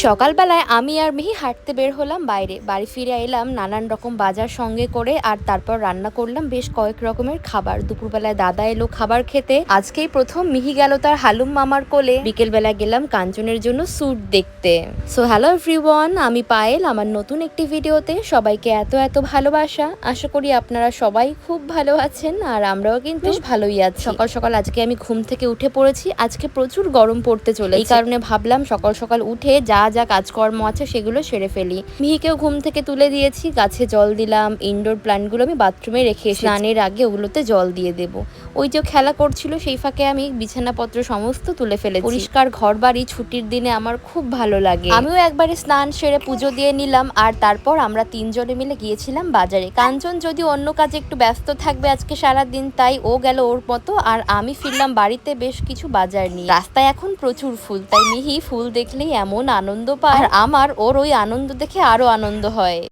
সকালবেলায় আমি আর মিহি হাঁটতে বের হলাম বাইরে। বাড়ি ফিরে এলাম নানান রকম বাজার সঙ্গে করে, আর তারপর রান্না করলাম বেশ কয়েক রকমের খাবার। দুপুরবেলায় দাদা এলো খাবার খেতে। আজকেই প্রথম মিহি গেল তার হালুম মামার কোলে। বিকেল বেলা গেলাম কাঞ্চনের জন্য স্যুট দেখতে। সো হ্যালো এভরিওয়ান, আমি পায়েল আমার নতুন একটি ভিডিওতে সবাইকে এত এত ভালোবাসা। আশা করি আপনারা সবাই খুব ভালো আছেন, আর আমরাও কিন্তু বেশ ভালোই আছি। সকাল সকাল আজকে আমি ঘুম থেকে উঠে পড়েছি। আজকে প্রচুর গরম পড়তে চলে, এই কারণে ভাবলাম সকাল সকাল উঠে যা যা কাজকর্ম আছে সেগুলো সেরে ফেলি। মিহিকেও ঘুম থেকে তুলে দিয়েছি, গাছে জল দিলাম। ইনডোর প্ল্যান্টগুলো আমি বাথরুমে রেখে এসেছি, স্নানের আগে ওগুলোতে জল দিয়ে দেবো। ওই যে খেলা করছিল সেই ফাঁকে আমি বিছানাপত্র সমস্ত তুলে ফেলেছি। পরিষ্কার ঘর বাড়ি ছুটির দিনে আমার খুব ভালো লাগে। আমিও একবারে স্নান সেরে পুজো দিয়ে নিলাম, আর তারপর আমরা তিনজনে মিলে গিয়েছিলাম বাজারে। কাঞ্চন যদি অন্য কাজে একটু ব্যস্ত থাকবে আজকে সারাদিন, তাই ও গেল ওর মতো, আর আমি ফিরলাম বাড়িতে বেশ কিছু বাজার নিয়ে। রাস্তায় এখন প্রচুর ফুল, তাই মিহি ফুল দেখলেই এমন আনন্দ পায়, আর আমার ওর ওই আনন্দ দেখে আরো আনন্দ হয়।